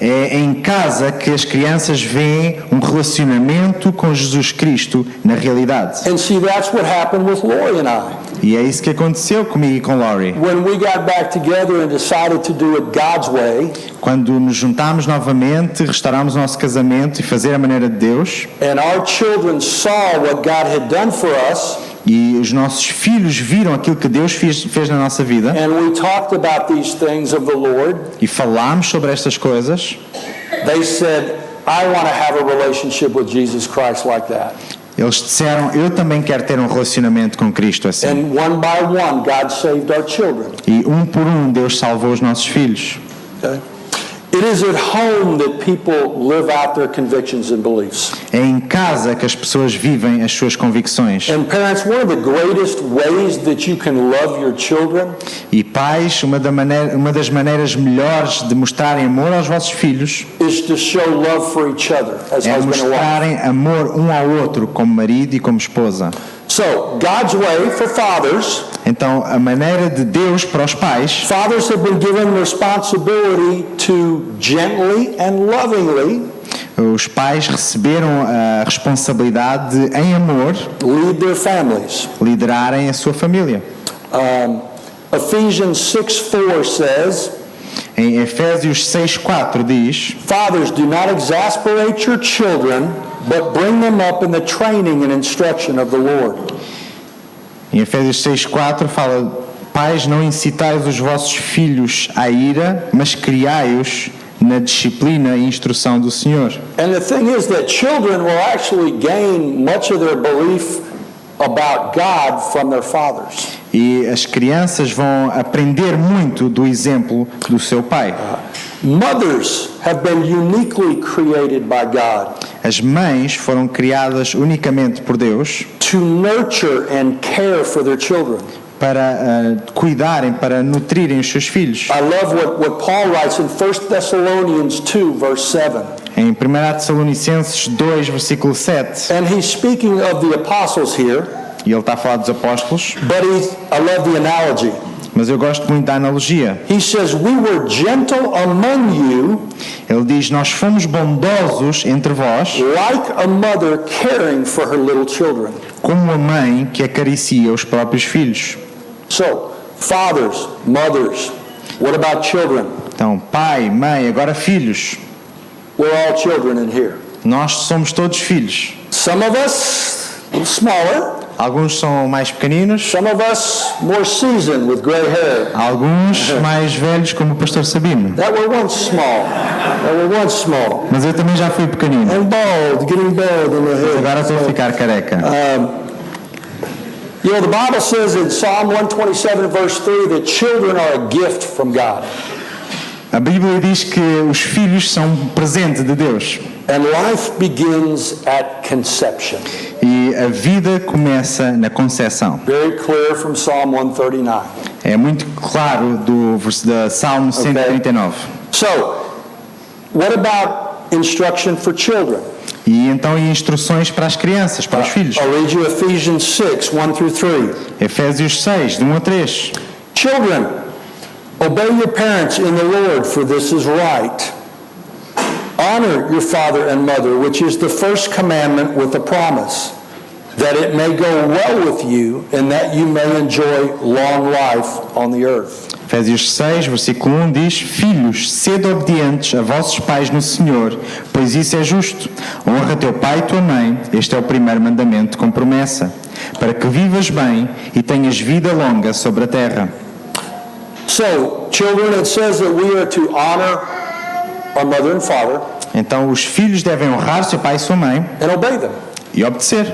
É em casa que as crianças veem um relacionamento com Jesus Cristo na realidade. And see, that's what happened with Lori and I. E é isso que aconteceu comigo e com Lori. When we got back together and decided to do it God's way, Quando nos juntámos novamente, restaurámos o nosso casamento e fazer a maneira de Deus, and our children saw what God had done for us, e os nossos filhos viram aquilo que Deus fez na nossa vida, and we talked about these things of the Lord, e falámos sobre estas coisas, they said, I want to have a relationship with Jesus Christ like that. eles disseram, eu também quero ter um relacionamento com Cristo assim. And one by one, God saved our children. E um por um, Deus salvou os nossos filhos. Okay? It is at home that people live out their convictions and beliefs. É em casa que as pessoas vivem as suas convicções. And parents, one of the greatest ways that you can love your children E pais, uma das maneiras melhores de mostrarem amor aos vossos filhos is to show love for each other as é husband and wife. mostrarem amor um ao outro como marido e como esposa. So, God's way for fathers, Então, a maneira de Deus para os pais, fathers have been given responsibility to gently and lovingly os pais receberam a responsabilidade de, em amor, lead their families. liderarem a sua família. Ephesians 6:4 says, Em Efésios 6:4 diz: fathers, do not exasperate your children, but bring them up in the training and instruction of the Lord. Em Efésios 6:4 fala: pais, não incitais os vossos filhos à ira, mas criai-os na disciplina e instrução do Senhor. And the thing is that children will actually gain much of their belief about God from their fathers. E as crianças vão aprender muito do exemplo do seu pai. Mothers have been uniquely created by God As mães foram criadas unicamente por Deus to nurture and care for their children. para cuidarem, para nutrirem os seus filhos. I love what Paul writes in 1 Thessalonians 2, verse 7. Em 1 Tessalonicenses 2, versículo 7, And he's speaking of the apostles here, e ele está a falar dos apóstolos, but I love the analogy. mas eu gosto muito da analogia. He says, we were gentle among you, Ele diz: nós fomos bondosos entre vós, like a mother caring for her little children. como a mãe que acaricia os próprios filhos. So, fathers, mothers, what about children? Então, pai, mãe, agora filhos. We're all children in here. Nós somos todos filhos. Some of us a little smaller, Alguns são mais pequeninos, some of us more seasoned with gray hair. alguns mais velhos, como o pastor Sabino. That were once small. Mas eu também já fui pequenino. And bald, getting bald in the head. Agora estou a ficar careca. You know, the Bible says in Psalm 127, verse 3, that children are a gift from God. A Bíblia diz que os filhos são um presente de Deus. And life begins at conception. E a vida começa na concepção. Very clear from Psalm 139. É muito claro do Salmo 139. So, what about instruction for children? E então instruções para as crianças, para os filhos. I'll read you Ephesians 6, 1 through 3. Efésios 6, de 1 a 3. Children, Obey your parents in the Lord, for this is right. Honor your father and mother, which is the first commandment with a promise, that it may go well with you and that you may enjoy long life on the earth. Efésios 6, versículo 1 diz: Filhos, sede obedientes a vossos pais no Senhor, pois isso é justo. Honra teu pai e tua mãe, este é o primeiro mandamento com promessa, para que vivas bem e tenhas vida longa sobre a terra. So, children, it says that we are to honor our mother and father Então os filhos devem honrar seu pai e sua mãe and obey them. e obedecer.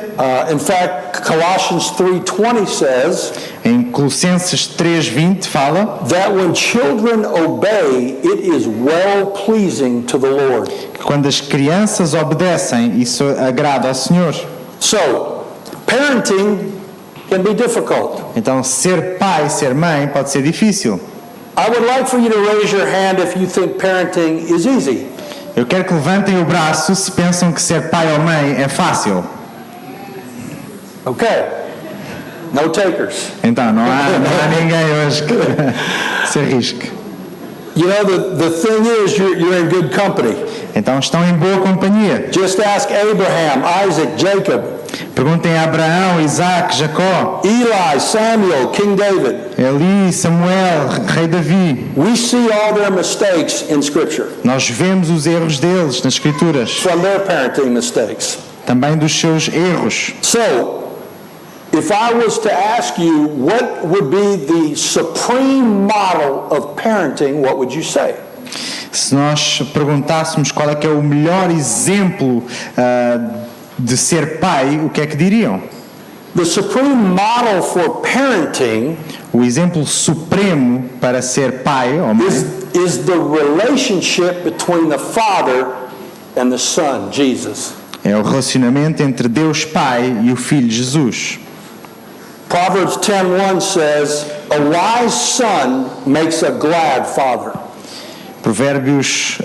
In fact, Colossians 3:20 says Em Colossenses 3:20 fala that when children obey, it is well-pleasing to the Lord. que quando as crianças obedecem, isso agrada ao Senhor. So, parenting can be difficult. Então ser pai, ser mãe pode ser difícil. I would like for you to raise your hand if you think parenting is easy. Eu quero que levantem o braço se pensam que ser pai ou mãe é fácil. Okay. No takers. Então não há ninguém hoje que se arrisque. You know, the thing is, you're in good company. Então estão em boa companhia. Just ask Abraham, Isaac, Jacob, Perguntem a Abraão, Isaac, Jacó, Eli, Samuel, King David. Eli, Samuel, rei Davi. We see all their mistakes in Scripture, Nós vemos os erros deles nas Escrituras, from their parenting mistakes. também dos seus erros. So, if I was to ask you what would be the supreme model of parenting, what would you say? Se nós perguntássemos qual é que é o melhor exemplo de ser pai, o que é que diriam? The supreme model for parenting O exemplo supremo para ser pai ou mãe is the relationship between the Father and the Son, Jesus. é o relacionamento entre Deus Pai e o Filho Jesus. Proverbs 10:1 says, "A wise son makes a glad father." Provérbios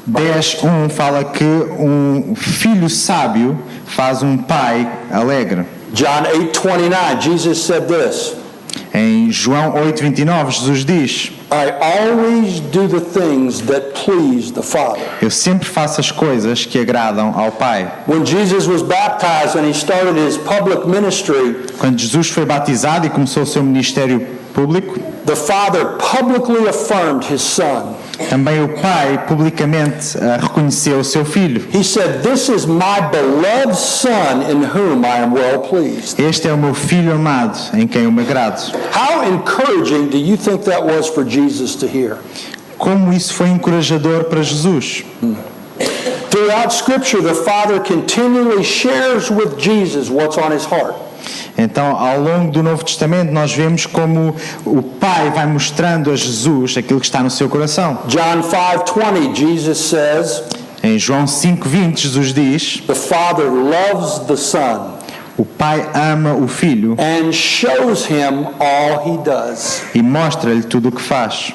10:1 fala que um filho sábio faz um pai alegre. John 8:29, Jesus said this, Em João 8:29 Jesus diz: "I always do the things that please the Father." Eu sempre faço as coisas que agradam ao Pai. When Jesus was baptized and he started his public ministry, Quando Jesus foi batizado e começou o seu ministério público, the Father publicly affirmed his Son. também o Pai publicamente reconheceu o seu filho. He said, "This is my beloved Son in whom I am well pleased." Este é o meu filho amado, em quem eu me agrado. How encouraging do you think that was for Jesus to hear? Como isso foi encorajador para Jesus. Throughout Scripture, the Father continually shares with Jesus what's on his heart. Então, ao longo do Novo Testamento, nós vemos como o Pai vai mostrando a Jesus aquilo que está no seu coração. John 5:20, Jesus says, Em João 5:20, Jesus diz: "The Father loves the Son o Pai ama o Filho and shows him all he does." e mostra-lhe tudo o que faz.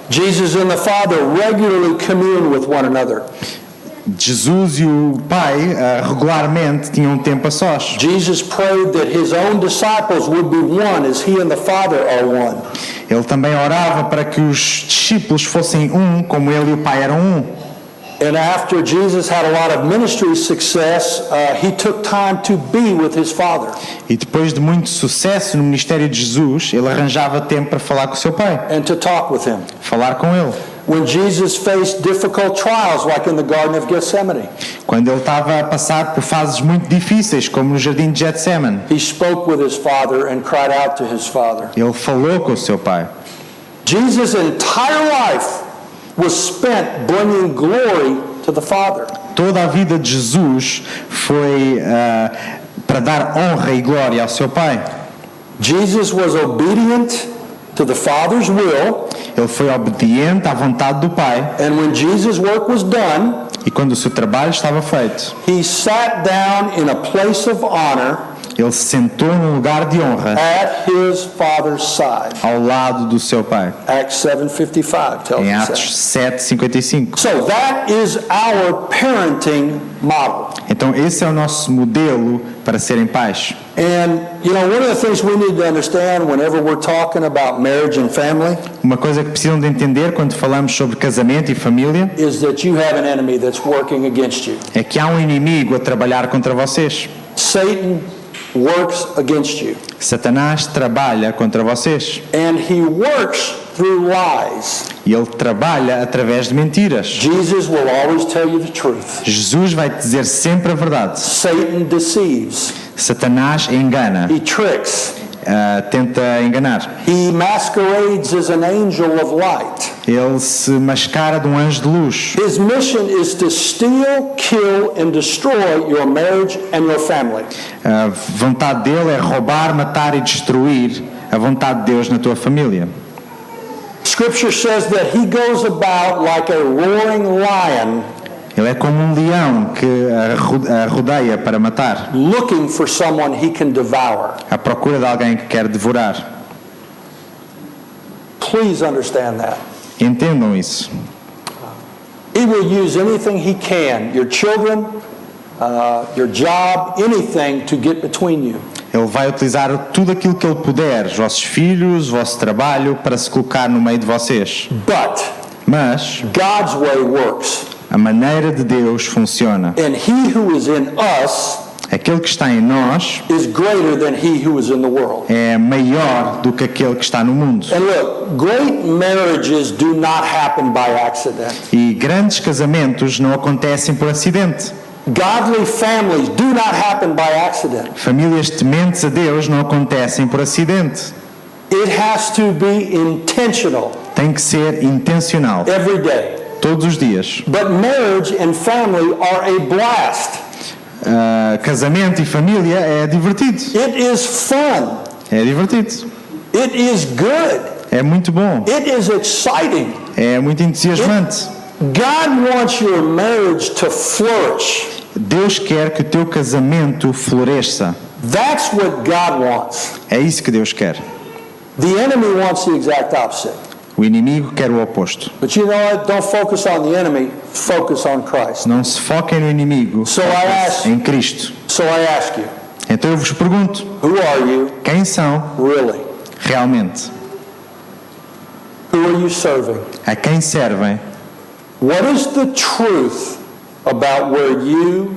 Jesus and the Father regularly commune with one another. Jesus e o Pai regularmente tinham tempo a sós. Jesus prayed that his own disciples would be one as he and the Father are one. Ele também orava para que os discípulos fossem um, como ele e o Pai eram um. And after Jesus had a lot of ministry success, he took time to be with his Father E depois de muito sucesso no ministério de Jesus, ele arranjava tempo para falar com o seu Pai, and to talk with him. falar com ele. When Jesus faced difficult trials, like in the Garden of Gethsemane, Quando ele estava a passar por fases muito difíceis, como no jardim de Getsemane, he spoke with his Father and cried out to his Father. ele falou com o seu Pai. Jesus' entire life was spent bringing glory to the Father. Toda a vida de Jesus foi para dar honra e glória ao seu Pai. Jesus was obedient to the Father's will, Ele foi obediente à vontade do Pai and when Jesus' work was done, e quando o seu trabalho estava feito, he sat down in a place of honor ele se sentou num lugar de honra at his Father's side. ao lado do seu Pai. Acts 7:55 tells Em us Atos that. 7:55. So that is our parenting model. Então esse é o nosso modelo para ser em paz. And, one of the things we need to understand whenever we're talking about marriage and family Uma coisa que precisam de entender quando falamos sobre casamento e família is that you have an enemy that's working against you. é que há um inimigo a trabalhar contra vocês. Satan works against you. Satanás trabalha contra vocês. And he works through lies. E ele trabalha através de mentiras. Jesus will always tell you the truth. Jesus vai te dizer sempre a verdade. Satan deceives. Satanás engana, He tricks. tenta enganar. He masquerades as an angel of light. Ele se mascara de um anjo de luz. His mission is to steal, kill, and destroy your marriage and your family. A vontade dele é roubar, matar e destruir a vontade de Deus na tua família. Scripture says that he goes about like a roaring lion, Ele é como um leão que a rodeia para matar, looking for someone he can devour. à procura de alguém que quer devorar. Please understand that. Entendam isso. He will use anything he can, your children, your job, anything to get between you. Ele vai utilizar tudo aquilo que ele puder, os vossos filhos, o vosso trabalho, para se colocar no meio de vocês. But Mas God's way works. a maneira de Deus funciona. And he who is in us Aquele que está em nós is greater than he who is in the world. é maior do que aquele que está no mundo. And look, great marriages do not happen by accident. E grandes casamentos não acontecem por acidente. Godly families do not happen by accident. Famílias tementes a Deus não acontecem por acidente. It has to be intentional Tem que ser intencional, every day. todos os dias. But marriage and family are a blast. Casamento e família é divertido. It is fun. É divertido. It is good. É muito bom. It is exciting. É muito entusiasmante. God wants your marriage to flourish. Deus quer que o teu casamento floresça. That's what God wants. É isso que Deus quer. The enemy wants the exact opposite. O inimigo quer o oposto. But you know what? Don't focus on the enemy. Focus on Christ. Não se foquem no inimigo, So I ask- foquem em Cristo. So I ask you, Então eu vos pergunto, who are you quem são really? realmente? Who are you serving? A quem servem? What is the truth about where you,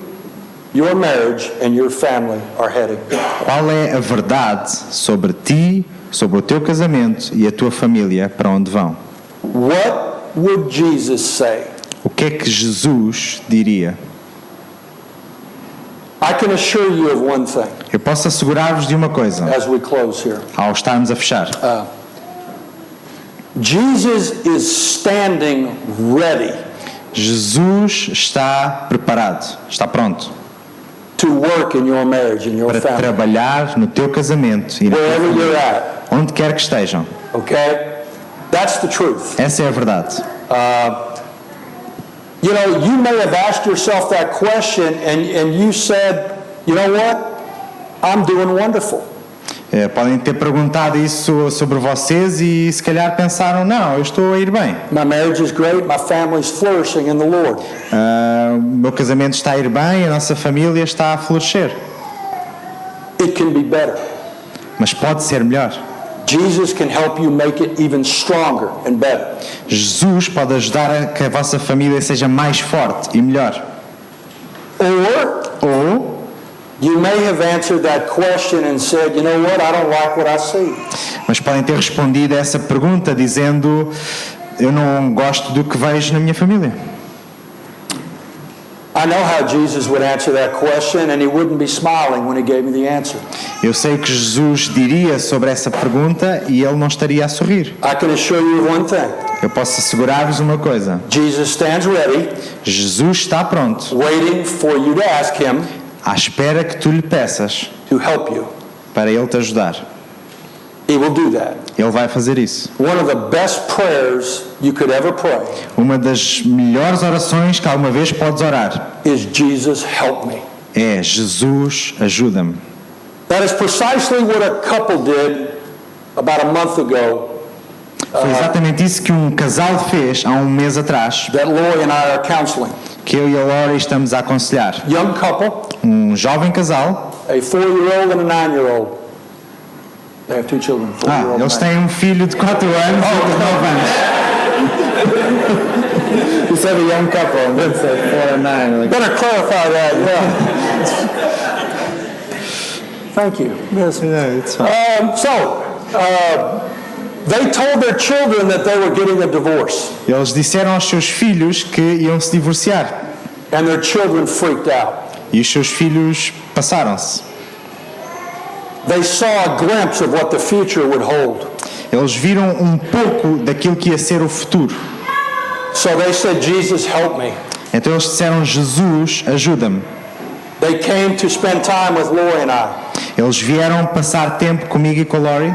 your marriage, and your family are heading? Qual é a verdade sobre ti, sobre o teu casamento e a tua família, para onde vão? What would Jesus say? O que é que Jesus diria? I can assure you of one thing Eu posso assegurar-vos de uma coisa, as we close here. ao estarmos a fechar. Jesus is standing ready Jesus está preparado, está pronto to work in your marriage and your para family, trabalhar no teu casamento e na tua wherever família, you're at, onde quer que estejam. okay? That's the truth. Essa é a verdade. You know, you may have asked yourself that question and you said, you know what? I'm doing wonderful. Podem ter perguntado isso sobre vocês e se calhar pensaram, não, eu estou a ir bem. My marriage is great. My family's flourishing in the Lord. O meu casamento está a ir bem, a nossa família está a florescer. It can be better. Mas pode ser melhor. Jesus can help you make it even stronger and better. Jesus pode ajudar a que a vossa família seja mais forte e melhor. Or you may have answered that question and said, you know what? I don't like what I see. Mas podem ter respondido a essa pergunta dizendo, eu não gosto do que vejo na minha família. I know how Jesus would answer that question, and he wouldn't be smiling when he gave me the answer. Eu sei o que Jesus diria sobre essa pergunta e ele não estaria a sorrir. I can assure you of one thing. Eu posso assegurar-vos uma coisa. Jesus stands ready, Jesus está pronto, waiting for you to ask him à espera que tu lhe peças to help you. para ele te ajudar. He will do that. Ele vai fazer isso. One of the best prayers you could ever pray Uma das melhores orações que alguma vez podes orar is, Jesus, help me. é, Jesus, ajuda-me. That is precisely what a couple did about a month ago Foi exatamente isso que um casal fez há um mês atrás, that Lori and I are counseling. que eu e a Lori estamos a aconselhar. Young couple, Um jovem casal. a 4-year-old and a 9-year-old. They have 2 children, 4-year-old Eles and têm um filho de 4 anos e de 9 anos. You said a young couple, and then said 4 and 9. Like, Better clarify that, yeah. Thank you. Yes. it's fine. They told their children that they were getting a divorce, Eles disseram aos seus filhos que iam se divorciar. and their children freaked out. E os seus filhos passaram-se. They saw a glimpse of what the future would hold. Eles viram um pouco daquilo que ia ser o futuro. So they said, Jesus, help me. Então eles disseram, Jesus, ajuda-me. They came to spend time with Lori and I. Eles vieram passar tempo comigo e com a Lori.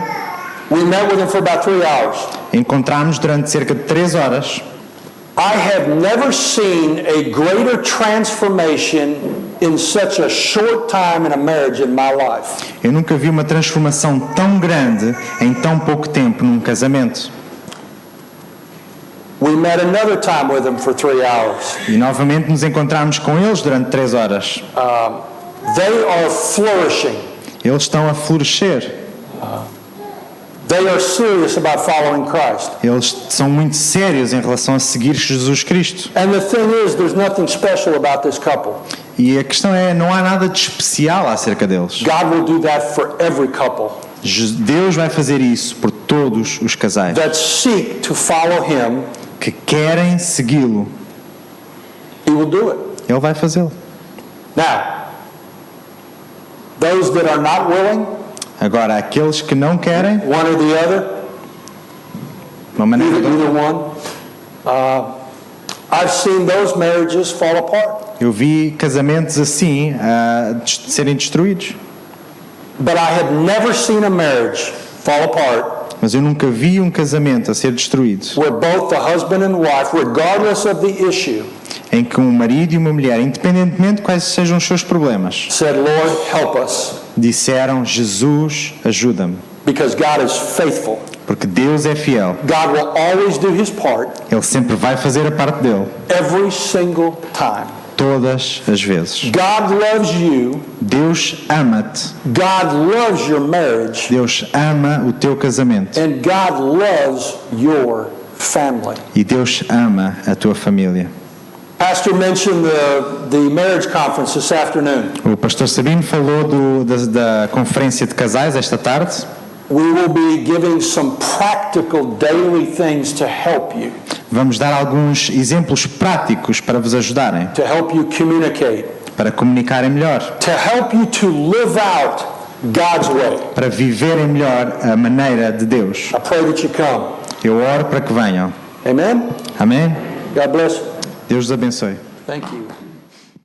We met with them for about 3 hours. Encontramos durante cerca de 3 horas. I have never seen a greater transformation in such a short time in a marriage in my life. Eu nunca vi uma transformação tão grande em tão pouco tempo num casamento. We met another time with them for 3 hours. E novamente nos encontramos com eles durante 3 horas. They are flourishing. Eles estão a florescer. They are serious about following Christ. Eles são muito sérios em relação a seguir Jesus Cristo. And the thing is, there's nothing special about this couple. E a questão é, não há nada de especial acerca deles. God will do that for every couple Deus vai fazer isso por todos os casais that seek to follow Him. que querem segui-lo. He will do it. Ele vai fazê-lo. Now, those that are not willing, Agora, aqueles que não querem, one or the other, uma maneira de either one, I've seen those marriages fall apart. eu vi casamentos assim serem destruídos. But I have never seen a marriage fall apart Mas eu nunca vi um casamento a ser destruído where both the husband and wife, regardless of the issue, em que um marido e uma mulher, independentemente de quais sejam os seus problemas, said, Lord, help us, disseram, Jesus, ajuda-me. because God is faithful. Porque Deus é fiel. God will always do His part Ele sempre vai fazer a parte dele, every single time. todas as vezes. God loves you. Deus ama-te. God loves your marriage. Deus ama o teu casamento. And God loves your family. E Deus ama a tua família. Pastor mentioned the marriage conference this afternoon. O pastor Sabino falou da conferência de casais esta tarde. We will be giving some practical daily things to help you, Vamos dar alguns exemplos práticos para vos ajudarem, to help you communicate, para comunicarem melhor, to help you to live out God's way. para viverem melhor a maneira de Deus. I pray that you come. Eu oro para que venham. Amen? Amém? God bless you. Deus os abençoe. Thank you.